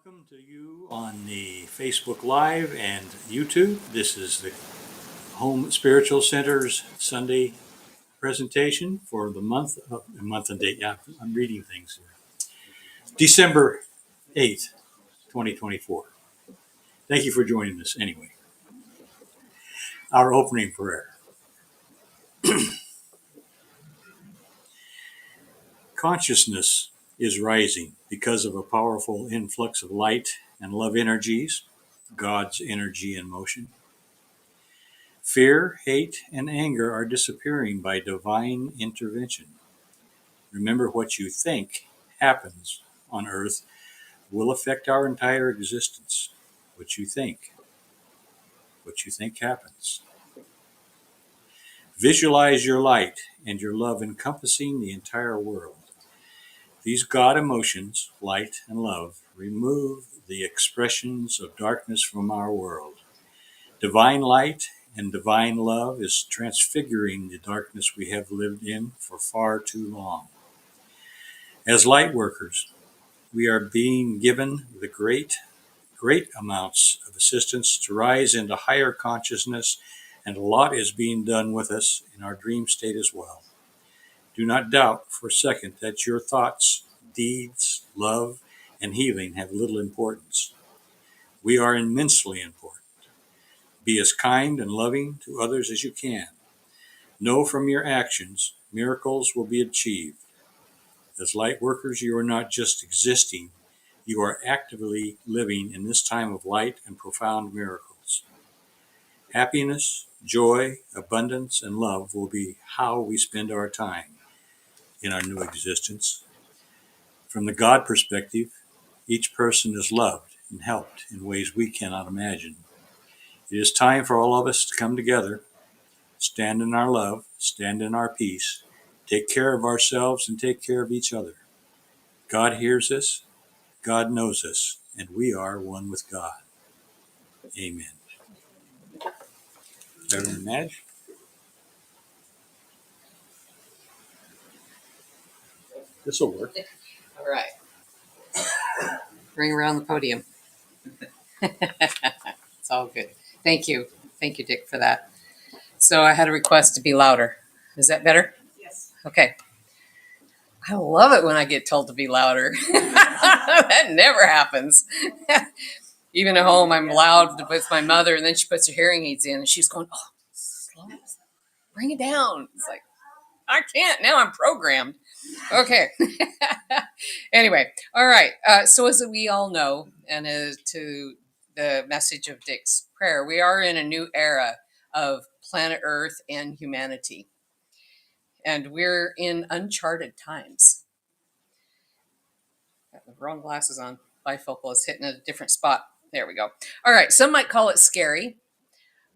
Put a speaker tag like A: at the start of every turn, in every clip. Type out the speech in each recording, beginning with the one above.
A: Welcome to you on the Facebook Live and YouTube. This is the Home Spiritual Center's Sunday presentation for the month and date. Yeah, I'm reading things here. December 8th, 2024. Thank you for joining us anyway. Our opening prayer. Consciousness is rising because of a powerful influx of light and love energies, God's energy in motion. Fear, hate, and anger are disappearing by divine intervention. Remember, what you think happens on earth will affect our entire existence. What you think happens. Visualize your light and your love encompassing the entire world. These God emotions, light and love, remove the expressions of darkness from our world. Divine light and divine love is transfiguring the darkness we have lived in for far too long. As light workers, we are being given the great amounts of assistance to rise into higher consciousness, and a lot is being done with us in our dream state as well. Do not doubt for a second that your thoughts, deeds, love, and healing have little importance. We are immensely important. Be as kind and loving to others as you can. Know from your actions, miracles will be achieved. As light workers, you are not just existing, you are actively living in this time of light and profound miracles. Happiness, joy, abundance, and love will be how we spend our time in our new existence. From the God perspective, each person is loved and helped in ways we cannot imagine. It is time for all of us to come together, stand in our love, stand in our peace, take care of ourselves and take care of each other. God hears us, God knows us, and we are one with God. Amen. Reverend Madge? This will work.
B: All right. Bring around the podium. It's all good. Thank you. Thank you, Dick, for that. So I had a request to be louder. Is that better?
C: Yes.
B: Okay. I love it when I get told to be louder. That never happens. Even at home, I'm loud with my mother, and then she puts her hearing aids in, and she's going, "Oh, slow, bring it down." It's like, I can't. Now I'm programmed. Okay. Anyway, all right. So as we all know, and to the message of Dick's prayer, we are in a new era of planet Earth and humanity. And we're in uncharted times. Got the wrong glasses on. Bifocal is hitting a different spot. There we go. All right. Some might call it scary,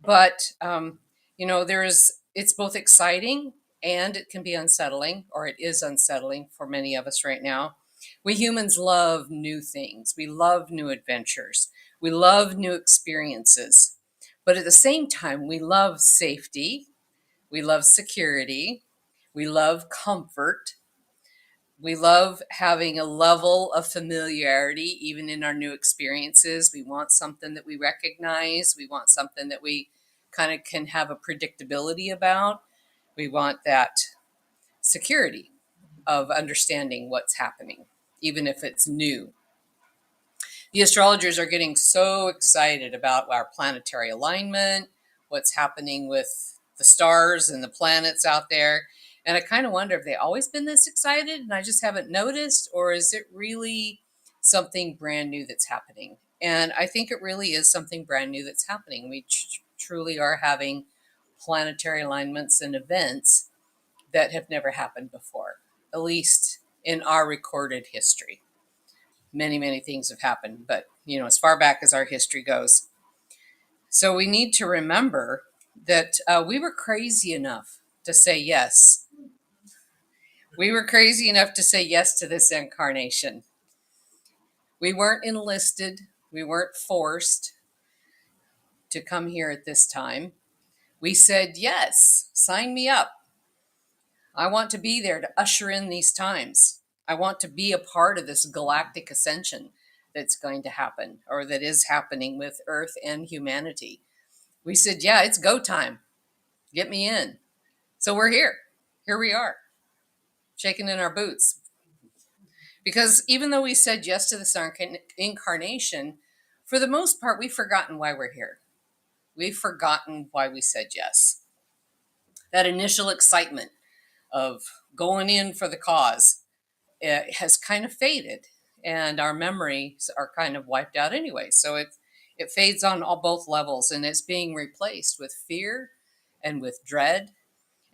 B: but it's both exciting and it can be unsettling, or it is unsettling for many of us right now. We humans love new things. We love new adventures. We love new experiences. But at the same time, we love safety. We love security. We love comfort. We love having a level of familiarity, even in our new experiences. We want something that we recognize. We want something that we kind of can have a predictability about. We want that security of understanding what's happening, even if it's new. The astrologers are getting so excited about our planetary alignment, what's happening with the stars and the planets out there. And I kind of wonder if they've always been this excited and I just haven't noticed, or is it really something brand new that's happening? And I think it really is something brand new that's happening. We truly are having planetary alignments and events that have never happened before, at least in our recorded history. Many, many things have happened, but as far back as our history goes. So we need to remember that we were crazy enough to say yes. We were crazy enough to say yes to this incarnation. We weren't enlisted. We weren't forced to come here at this time. We said, yes, sign me up. I want to be there to usher in these times. I want to be a part of this galactic ascension. that's going to happen or that is happening with Earth and humanity. We said, yeah, it's go time. Get me in. So we're here. Here we are, shaking in our boots. Because even though we said yes to this incarnation, for the most part, we've forgotten why we're here. We've forgotten why we said yes. That initial excitement of going in for the cause has kind of faded, and our memories are kind of wiped out anyway. So it fades on all both levels, and it's being replaced with fear and with dread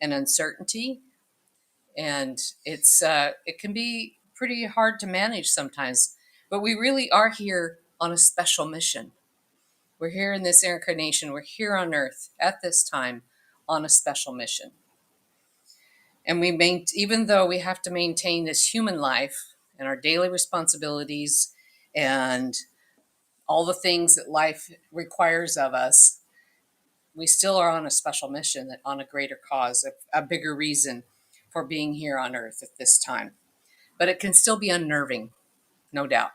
B: and uncertainty, and it can be pretty hard to manage sometimes. But we really are here on a special mission. We're here in this incarnation. We're here on Earth at this time on a special mission. And even though we have to maintain this human life and our daily responsibilities and all the things that life requires of us, we still are on a special mission, that on a greater cause, a bigger reason for being here on Earth at this time. But it can still be unnerving, no doubt.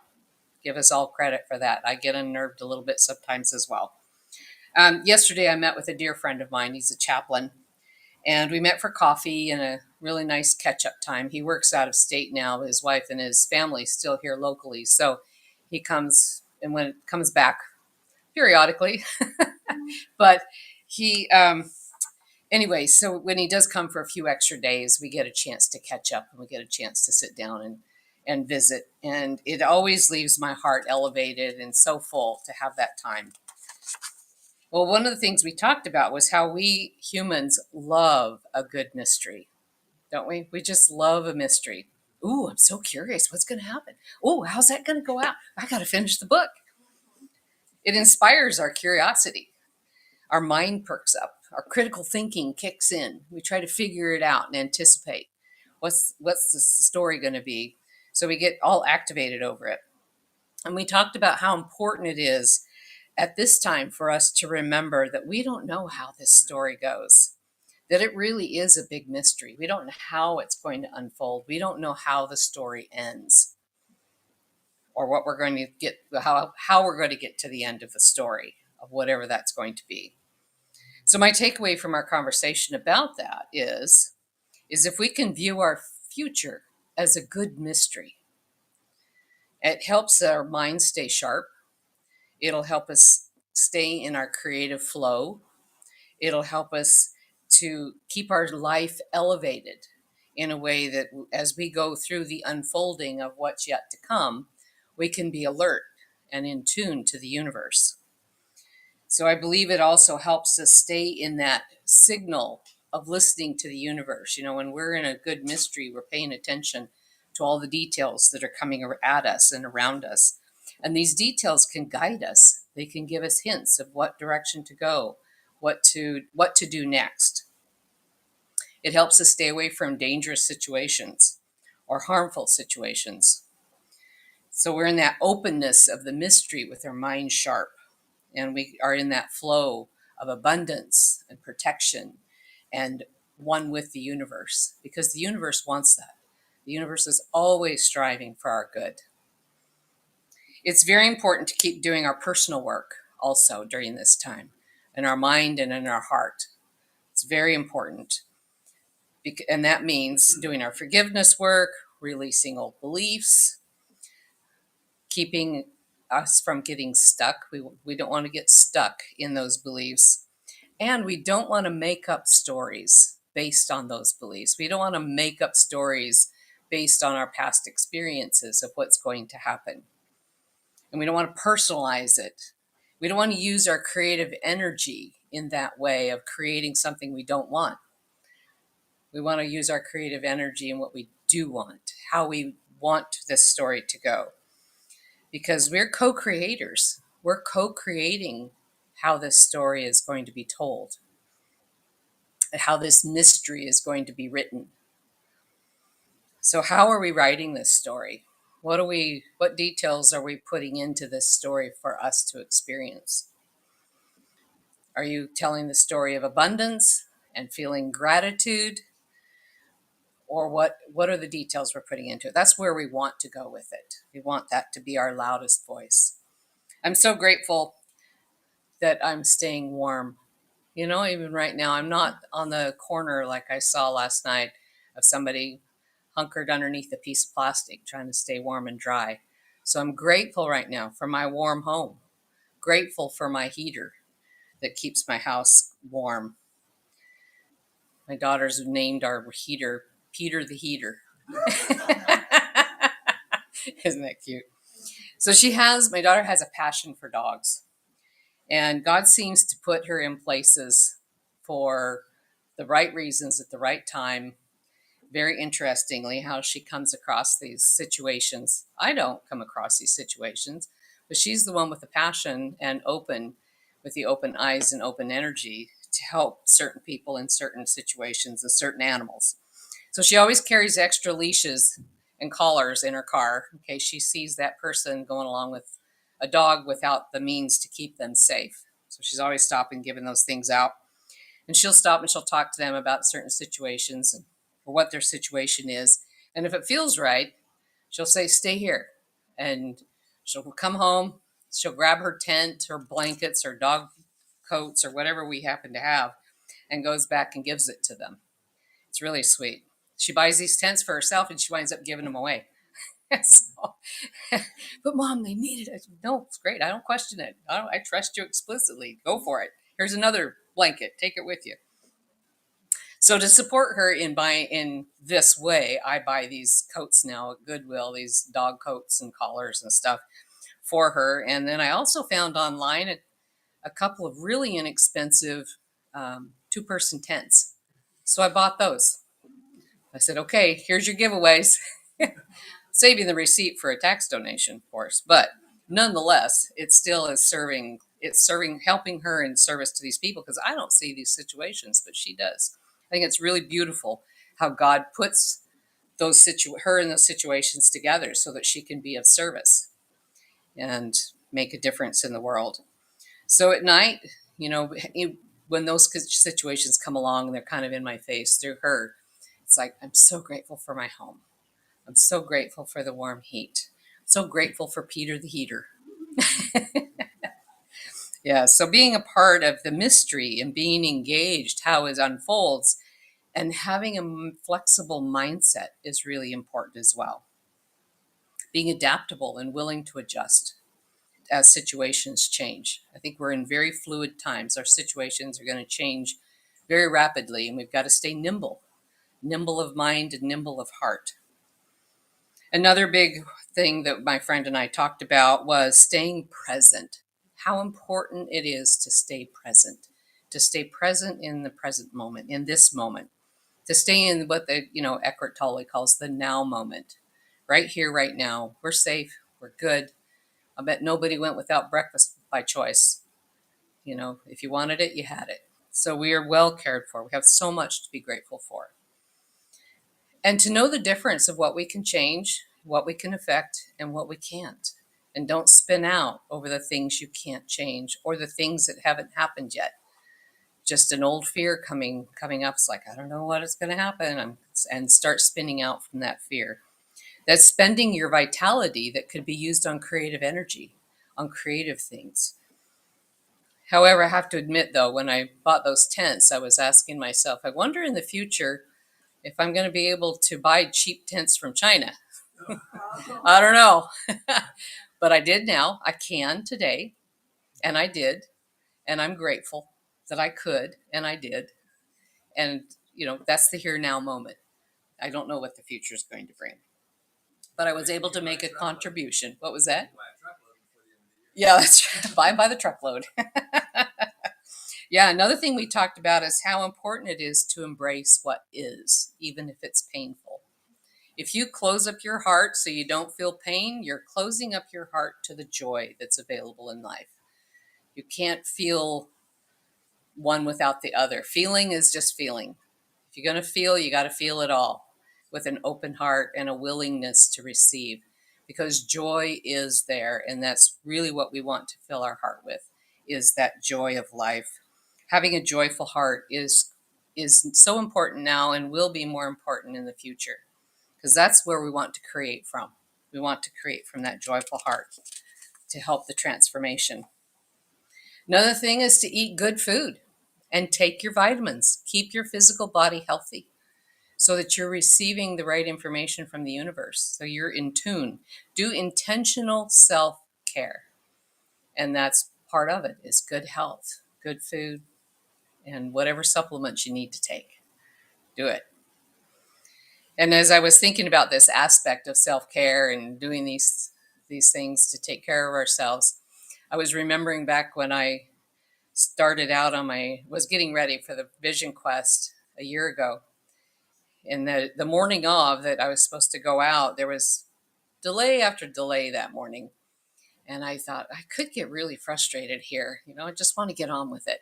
B: Give us all credit for that. I get unnerved a little bit sometimes as well. Yesterday, I met with a dear friend of mine. He's a chaplain. And we met for coffee and a really nice catch up time. He works out of state now. His wife and his family still here locally. So he comes, and when it comes back periodically, but he, anyway, so when he does come for a few extra days, we get a chance to catch up and we get a chance to sit down and visit. And it always leaves my heart elevated and so full to have that time. Well, one of the things we talked about was how we humans love a good mystery, don't we? We just love a mystery. Ooh, I'm so curious. What's going to happen? Ooh, how's that going to go out? I got to finish the book. It inspires our curiosity. Our mind perks up. Our critical thinking kicks in. We try to figure it out and anticipate. What's the story going to be? So we get all activated over it. And we talked about how important it is at this time for us to remember that we don't know how this story goes, that it really is a big mystery. We don't know how it's going to unfold. We don't know how the story ends or what we're going to get, how we're going to get to the end of the story of whatever that's going to be. So my takeaway from our conversation about that is if we can view our future as a good mystery, it helps our mind stay sharp. It'll help us stay in our creative flow. It'll help us to keep our life elevated in a way that as we go through the unfolding of what's yet to come, we can be alert and in tune to the universe. So I believe it also helps us stay in that signal of listening to the universe. You know, when we're in a good mystery, we're paying attention to all the details that are coming at us and around us. And these details can guide us. They can give us hints of what direction to go, what to do next. It helps us stay away from dangerous situations or harmful situations. So we're in that openness of the mystery with our mind sharp, and we are in that flow of abundance and protection and one with the universe, because the universe wants that. The universe is always striving for our good. It's very important to keep doing our personal work also during this time, in our mind and in our heart. It's very important. And that means doing our forgiveness work, releasing old beliefs, keeping us from getting stuck. We don't want to get stuck in those beliefs. And we don't want to make up stories based on those beliefs. We don't want to make up stories based on our past experiences of what's going to happen. And we don't want to personalize it. We don't want to use our creative energy in that way of creating something we don't want. We want to use our creative energy in what we do want, how we want this story to go. Because we're co-creators. We're co-creating how this story is going to be told, how this mystery is going to be written. So how are we writing this story? What details are we putting into this story for us to experience? Are you telling the story of abundance and feeling gratitude? or what are the details we're putting into it. That's where we want to go with it. We want that to be our loudest voice. I'm so grateful that I'm staying warm. Even right now, I'm not on the corner like I saw last night of somebody hunkered underneath a piece of plastic trying to stay warm and dry. So I'm grateful right now for my warm home, grateful for my heater that keeps my house warm. My daughters named our heater Peter the Heater. Isn't that cute? So my daughter has a passion for dogs. And God seems to put her in places for the right reasons at the right time. Very interestingly, how she comes across these situations. I don't come across these situations, but she's the one with the passion and with the open eyes and open energy to help certain people in certain situations and certain animals. So she always carries extra leashes and collars in her car in case she sees that person going along with a dog without the means to keep them safe. So she's always stopping, giving those things out. And she'll stop and she'll talk to them about certain situations or what their situation is. And if it feels right, she'll say, stay here. And she'll come home. She'll grab her tent, her blankets, her dog coats, or whatever we happen to have, and goes back and gives it to them. It's really sweet. She buys these tents for herself and she winds up giving them away. So, but Mom, they needed it. No, it's great. I don't question it. I trust you explicitly. Go for it. Here's another blanket. Take it with you. So to support her in this way, I buy these coats now at Goodwill, these dog coats and collars and stuff for her. And then I also found online a couple of really inexpensive two-person tents. So I bought those. I said, okay, here's your giveaways. Saving the receipt for a tax donation, of course, but nonetheless, it still is helping her in service to these people because I don't see these situations, but she does. I think it's really beautiful how God puts her in those situations together so that she can be of service and make a difference in the world. So at night, when those situations come along and they're kind of in my face through her, it's like, I'm so grateful for my home. I'm so grateful for the warm heat. So grateful for Peter the Heater. Yeah, so being a part of the mystery and being engaged, how it unfolds, and having a flexible mindset is really important as well. Being adaptable and willing to adjust as situations change. I think we're in very fluid times. Our situations are going to change very rapidly, and we've got to stay nimble of mind and nimble of heart. Another big thing that my friend and I talked about was staying present. How important it is to stay present in the present moment, in this moment, to stay in what Eckhart Tolle calls the now moment. Right here, right now. We're safe. We're good. I bet nobody went without breakfast by choice. If you wanted it, you had it. So we are well cared for. We have so much to be grateful for. And to know the difference of what we can change, what we can affect, and what we can't. And don't spin out over the things you can't change or the things that haven't happened yet. Just an old fear coming up. It's like, I don't know what is going to happen. And start spinning out from that fear. That's spending your vitality that could be used on creative energy, on creative things. However, I have to admit, though, when I bought those tents, I was asking myself, I wonder in the future if I'm going to be able to buy cheap tents from China. I don't know. But I did now. I can today. And I did. And I'm grateful that I could. And I did. And, that's the here now moment. I don't know what the future is going to bring. But I was able to make a contribution. What was that? Yeah, that's buy by the truckload. Yeah, another thing we talked about is how important it is to embrace what is, even if it's painful. If you close up your heart so you don't feel pain, you're closing up your heart to the joy that's available in life. You can't feel one without the other. Feeling is just feeling. If you're going to feel, you got to feel it all with an open heart and a willingness to receive, because joy is there. And that's really what we want to fill our heart with, is that joy of life. Having a joyful heart is is so important now and will be more important in the future, because that's where we want to create from. We want to create from that joyful heart to help the transformation. Another thing is to eat good food and take your vitamins. Keep your physical body healthy so that you're receiving the right information from the universe. So you're in tune. Do intentional self-care. And that's part of it, is good health, good food, and whatever supplements you need to take. Do it. And as I was thinking about this aspect of self-care and doing these things to take care of ourselves, I was remembering back when I started out on was getting ready for the Vision Quest a year ago. And the morning of that I was supposed to go out, there was delay after delay that morning. And I thought, I could get really frustrated here. I just want to get on with it.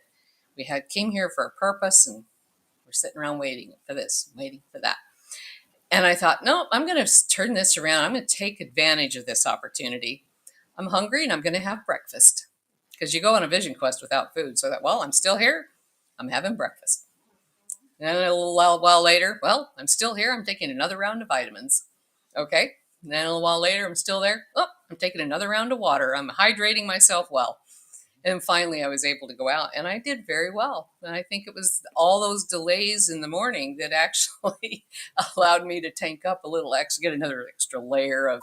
B: We came here for a purpose, and we're sitting around waiting for this, waiting for that. And I thought, no, I'm going to turn this around. I'm going to take advantage of this opportunity. I'm hungry and I'm going to have breakfast, because you go on a Vision Quest without food. So that, well, I'm still here. I'm having breakfast. And then a little while later, well, I'm still here. I'm taking another round of vitamins. Okay. And then a little while later, I'm still there. Oh, I'm taking another round of water. I'm hydrating myself well. And finally, I was able to go out, and I did very well. And I think it was all those delays in the morning that actually allowed me to tank up a little extra, get another extra layer of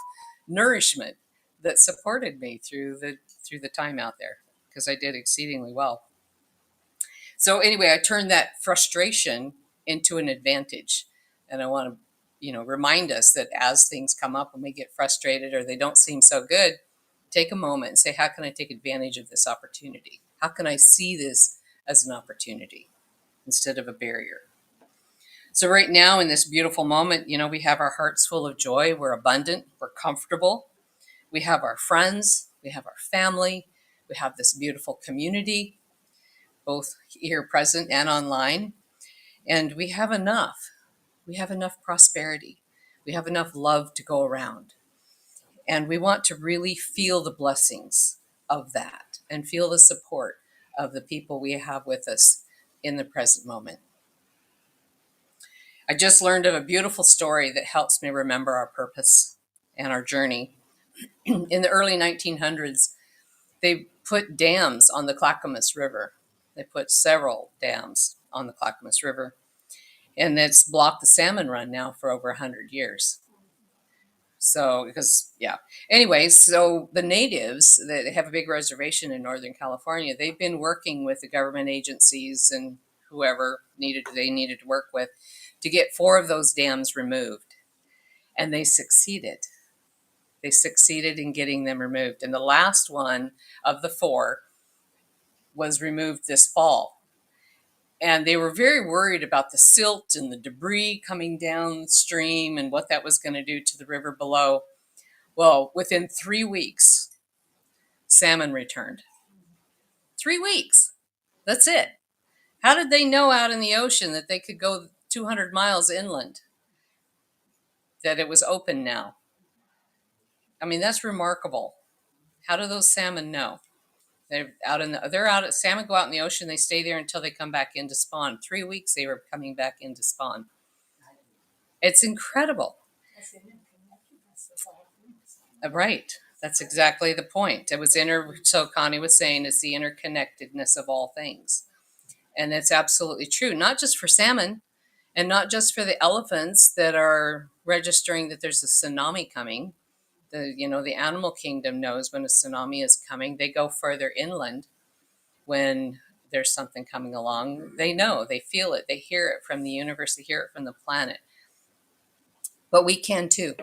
B: nourishment that supported me through the time out there, because I did exceedingly well. So anyway, I turned that frustration into an advantage, and I want to, remind us that as things come up and we get frustrated or they don't seem so good, take a moment and say, how can I take advantage of this opportunity? How can I see this as an opportunity instead of a barrier? So right now in this beautiful moment, we have our hearts full of joy. We're abundant. We're comfortable. We have our friends. We have our family. We have this beautiful community, both here present and online. And we have enough. We have enough prosperity. We have enough love to go around. And we want to really feel the blessings of that and feel the support of the people we have with us in the present moment. I just learned of a beautiful story that helps me remember our purpose and our journey. In the early 1900s, they put dams on the Clackamas River. They put several dams on the Clackamas River, and it's blocked the salmon run now for over 100 years. So, anyways, so the natives that have a big reservation in Northern California, they've been working with the government agencies and whoever they needed to work with to get 4 of those dams removed. And they succeeded. They succeeded in getting them removed. And the last one of the 4 was removed this fall. And they were very worried about the silt and the debris coming downstream and what that was going to do to the river below. Well, within 3 weeks, salmon returned. 3 weeks. That's it. How did they know out in the ocean that they could go 200 miles inland, that it was open now? I mean, that's remarkable. How do those salmon know? Salmon go out in the ocean, they stay there until they come back in to spawn. 3 weeks they were coming back in to spawn. It's incredible. Right. That's exactly the point. So Connie was saying, it's the interconnectedness of all things. And it's absolutely true, not just for salmon and not just for the elephants that are registering that there's a tsunami coming. The animal kingdom knows when a tsunami is coming. They go further inland when there's something coming along. They know, they feel it, they hear it from the universe, they hear it from the planet. But we can too.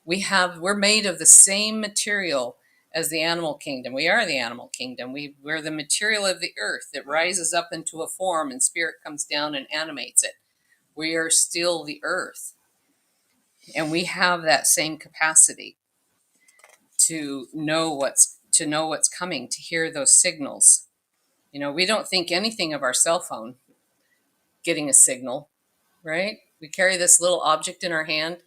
B: We're made of the same material as the animal kingdom. We are the animal kingdom. We're the material of the earth that rises up into a form and spirit comes down and animates it. We are still the earth. And we have that same capacity to know what's coming, to hear those signals. We don't think anything of our cell phone getting a signal, right? We carry this little object in our hand,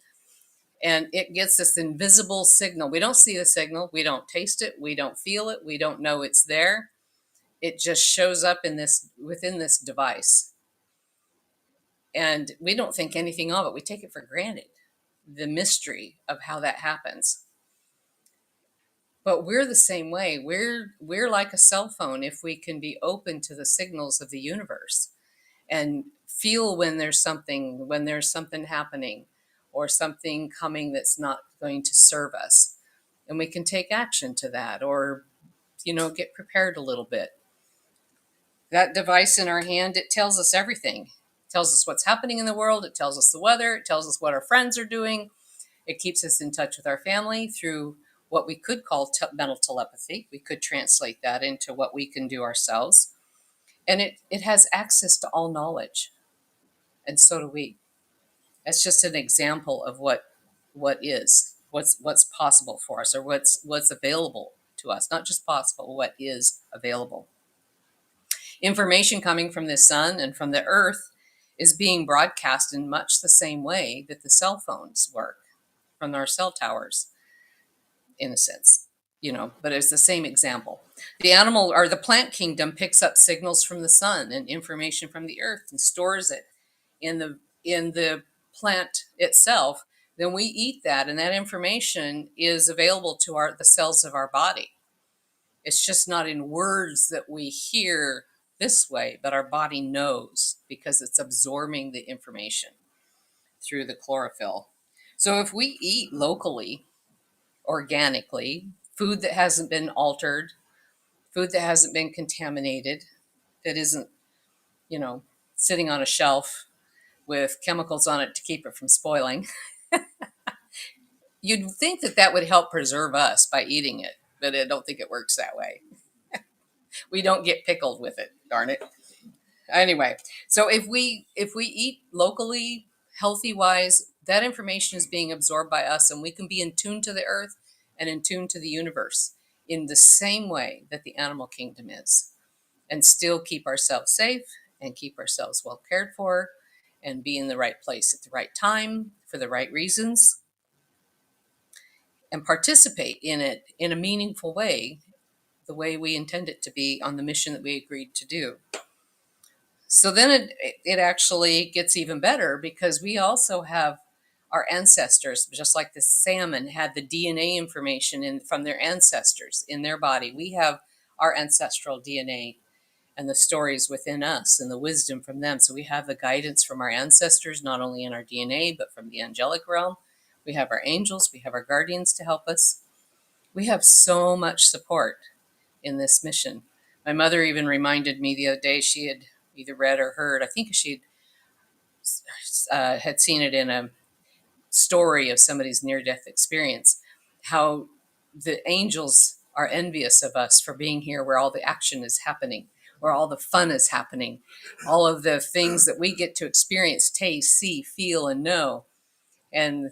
B: and it gets this invisible signal. We don't see the signal. We don't taste it. We don't feel it. We don't know it's there. It just shows up within this device. And we don't think anything of it. We take it for granted, the mystery of how that happens. But we're the same way. We're like a cell phone if we can be open to the signals of the universe and feel when there's something happening or something coming that's not going to serve us. And we can take action to that, or get prepared a little bit. That device in our hand, it tells us everything. It tells us what's happening in the world, it tells us the weather, it tells us what our friends are doing. It keeps us in touch with our family through what we could call mental telepathy. We could translate that into what we can do ourselves. And it has access to all knowledge. And so do we. That's just an example of what's possible for us, or what's available to us. Not just possible, what is available. Information coming from the sun and from the earth is being broadcast in much the same way that the cell phones work from our cell towers, in a sense, but it's the same example. The animal or the plant kingdom picks up signals from the sun and information from the earth and stores it in the plant itself. Then we eat that, and that information is available to the cells of our body. It's just not in words that we hear this way, but our body knows because it's absorbing the information through the chlorophyll. So if we eat locally, organically, food that hasn't been altered, food that hasn't been contaminated, that isn't, sitting on a shelf with chemicals on it to keep it from spoiling, you'd think that would help preserve us by eating it, but I don't think it works that way. We don't get pickled with it, darn it. Anyway, so if we eat locally, healthy wise, that information is being absorbed by us, and we can be in tune to the earth and in tune to the universe in the same way that the animal kingdom is, and still keep ourselves safe and keep ourselves well cared for and be in the right place at the right time for the right reasons, and participate in it in a meaningful way, the way we intend it to be on the mission that we agreed to do. So then it actually gets even better, because we also have our ancestors, just like the salmon had the DNA information from their ancestors in their body. We have our ancestral DNA and the stories within us and the wisdom from them. So we have the guidance from our ancestors, not only in our DNA, but from the angelic realm. We have our angels, we have our guardians to help us. We have so much support in this mission. My mother even reminded me the other day, she had either read or heard, I think she had seen it in a story of somebody's near-death experience, how the angels are envious of us for being here where all the action is happening, where all the fun is happening, all of the things that we get to experience, taste, see, feel, and know. And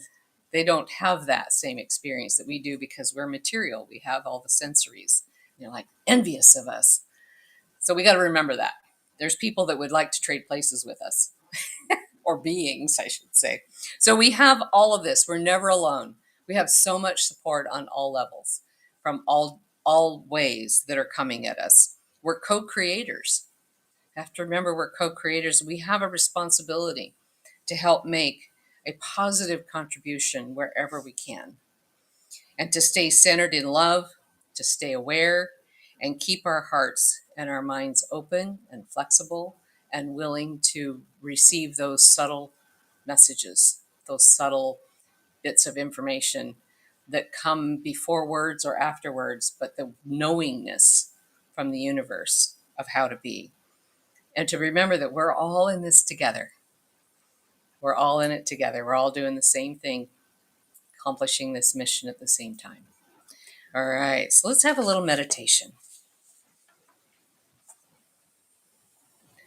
B: they don't have that same experience that we do because we're material. We have all the sensories. They're like envious of us. So we got to remember that. There's people that would like to trade places with us, or beings, I should say. So we have all of this. We're never alone. We have so much support on all levels from all ways that are coming at us. We're co-creators. You have to remember we're co-creators. We have a responsibility to help make a positive contribution wherever we can, and to stay centered in love, to stay aware, and keep our hearts and our minds open and flexible and willing to receive those subtle messages, those subtle bits of information that come before words or after words, but the knowingness from the universe of how to be. And to remember that we're all in this together. We're all in it together. We're all doing the same thing, accomplishing this mission at the same time. All right, so let's have a little meditation.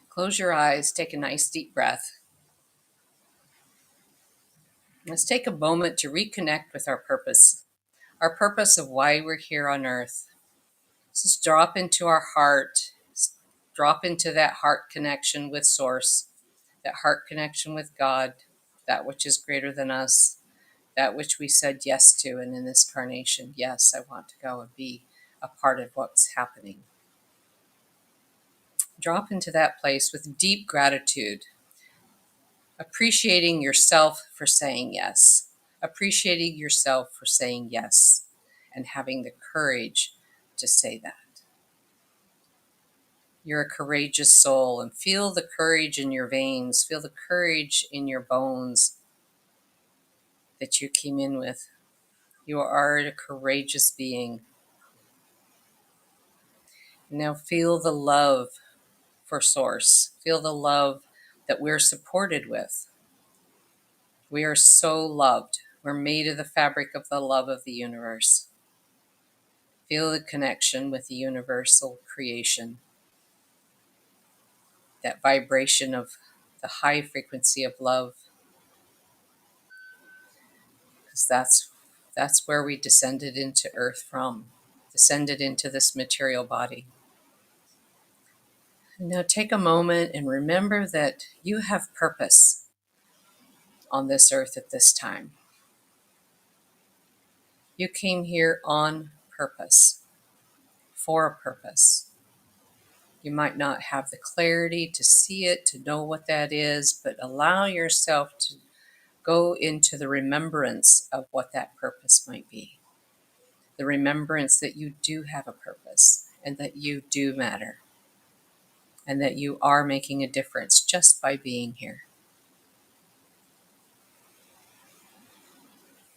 B: Close your eyes, take a nice deep breath. Let's take a moment to reconnect with our purpose of why we're here on earth. Just drop into our heart, drop into that heart connection with Source, that heart connection with God, that which is greater than us, that which we said yes to. And in this carnation, yes, I want to go and be a part of what's happening. Drop into that place with deep gratitude Appreciating yourself for saying yes. Appreciating yourself for saying yes and having the courage to say that. You're a courageous soul, and feel the courage in your veins, feel the courage in your bones that you came in with. You are a courageous being. Now feel the love for Source. Feel the love that we're supported with. We are so loved. We're made of the fabric of the love of the universe. Feel the connection with the universal creation, that vibration of the high frequency of love, because that's where we descended into Earth from, descended into this material body. And now take a moment and remember that you have purpose on this earth at this time. You came here on purpose, for a purpose. You might not have the clarity to see it, to know what that is, but allow yourself to go into the remembrance of what that purpose might be. The remembrance that you do have a purpose and that you do matter and that you are making a difference just by being here.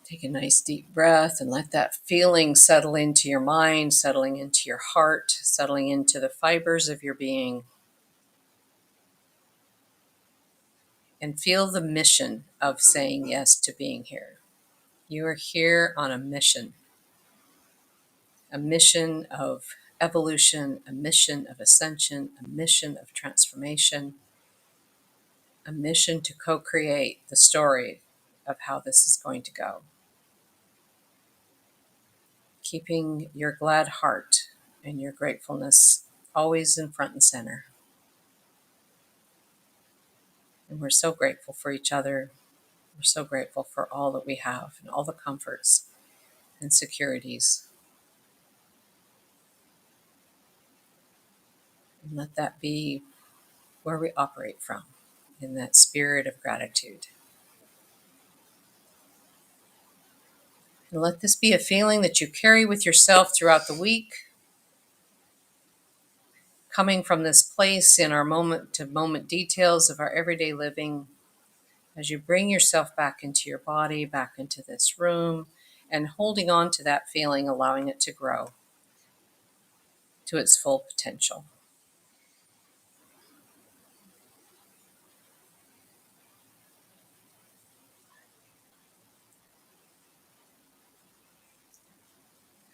B: Take a nice deep breath and let that feeling settle into your mind, settling into your heart, settling into the fibers of your being. And feel the mission of saying yes to being here. You are here on a mission of evolution, a mission of ascension, a mission of transformation, a mission to co-create the story of how this is going to go. Keeping your glad heart and your gratefulness always in front and center. And we're so grateful for each other. We're so grateful for all that we have and all the comforts and securities. And let that be where we operate from, in that spirit of gratitude. And let this be a feeling that you carry with yourself throughout the week, coming from this place in our moment to moment details of our everyday living, as you bring yourself back into your body, back into this room, and holding on to that feeling, allowing it to grow to its full potential.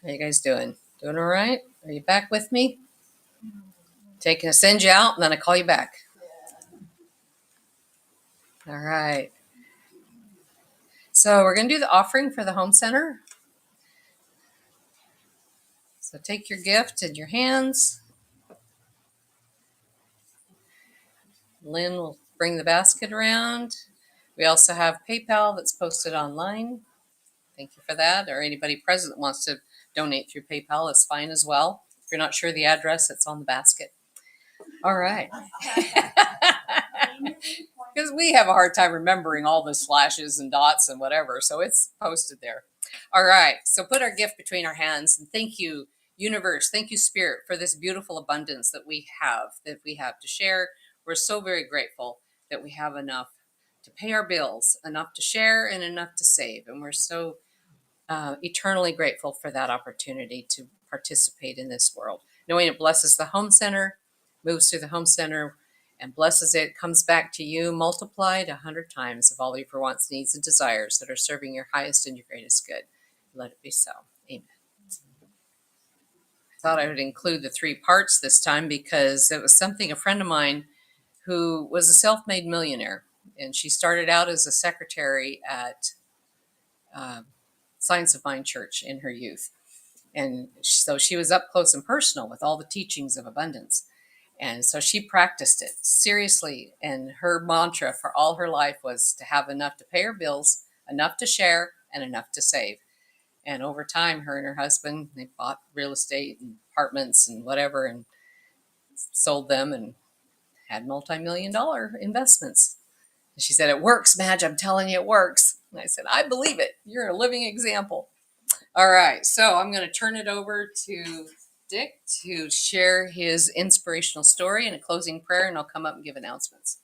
B: How you guys doing? Doing all right? Are you back with me? Send you out, and then I call you back. All right. So we're going to do the offering for the home center. So take your gift in your hands. Lynn will bring the basket around. We also have PayPal that's posted online. Thank you for that. Or anybody present that wants to donate through PayPal is fine as well. If you're not sure the address, it's on the basket. All right. Because we have a hard time remembering all the slashes and dots and whatever, so it's posted there. All right, so put our gift between our hands, and thank you, universe, thank you, spirit, for this beautiful abundance that we have to share. We're so very grateful that we have enough to pay our bills, enough to share, and enough to save, and we're so eternally grateful for that opportunity to participate in this world, knowing it blesses the home center, moves through the home center, and blesses it, comes back to you multiplied 100 times of all your wants, needs, and desires that are serving your highest and your greatest good. Let it be so. Amen. I thought I would include the 3 parts this time because it was something a friend of mine who was a self-made millionaire, and she started out as a secretary at Science of Mind Church in her youth. And so she was up close and personal with all the teachings of abundance. And so she practiced it seriously. And her mantra for all her life was to have enough to pay her bills, enough to share, and enough to save. And over time, her and her husband, they bought real estate and apartments and whatever and sold them and had multi-million-dollar investments. And she said, "It works, Madge. I'm telling you, it works." And I said, "I believe it. You're a living example." All right, so I'm going to turn it over to Dick to share his inspirational story and a closing prayer, and I'll come up and give announcements.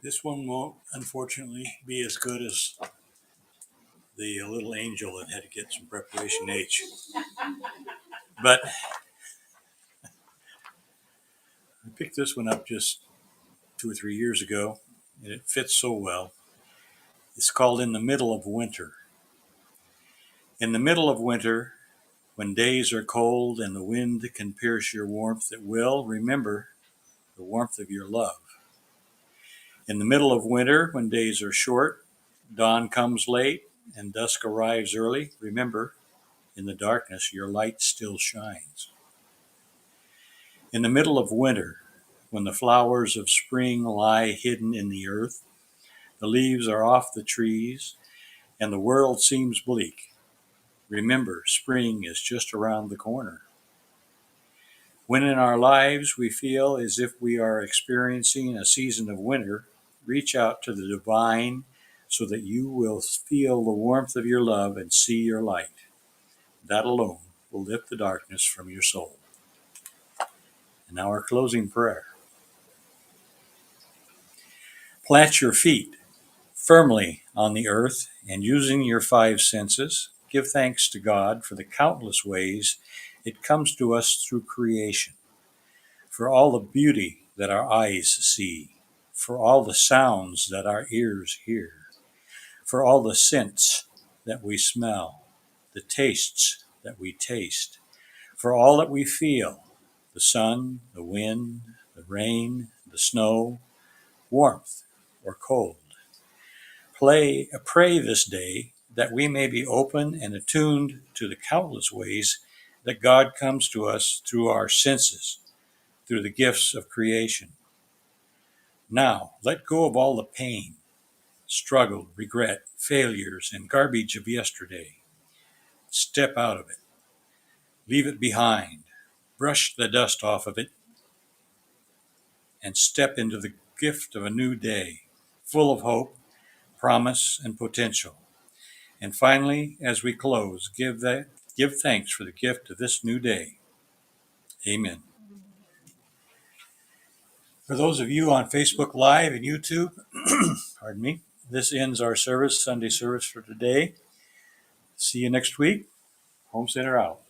A: This one won't, unfortunately, be as good as the little angel that had to get some preparation H. But I picked this one up just 2 or 3 years ago, and it fits so well. It's called In the Middle of Winter. In the middle of winter, when days are cold and the wind can pierce your warmth at will, remember the warmth of your love. In the middle of winter, when days are short, dawn comes late, and dusk arrives early, remember, in the darkness your light still shines. In the middle of winter, when the flowers of spring lie hidden in the earth, the leaves are off the trees, and the world seems bleak, remember, spring is just around the corner. When in our lives we feel as if we are experiencing a season of winter, reach out to the divine so that you will feel the warmth of your love and see your light. That alone will lift the darkness from your soul. And now our closing prayer. Plant your feet firmly on the earth and using your five senses, give thanks to God for the countless ways it comes to us through creation, for all the beauty that our eyes see, for all the sounds that our ears hear, for all the scents that we smell, the tastes that we taste, for all that we feel, the sun, the wind, the rain, the snow, warmth or cold. Pray this day that we may be open and attuned to the countless ways that God comes to us through our senses, through the gifts of creation. Now, let go of all the pain, struggle, regret, failures, and garbage of yesterday. Step out of it. Leave it behind. Brush the dust off of it and step into the gift of a new day, full of hope, promise, and potential. And finally, as we close, give thanks for the gift of this new day. Amen. For those of you on Facebook Live and YouTube, pardon me, this ends our Sunday service for today. See you next week. Home Center out.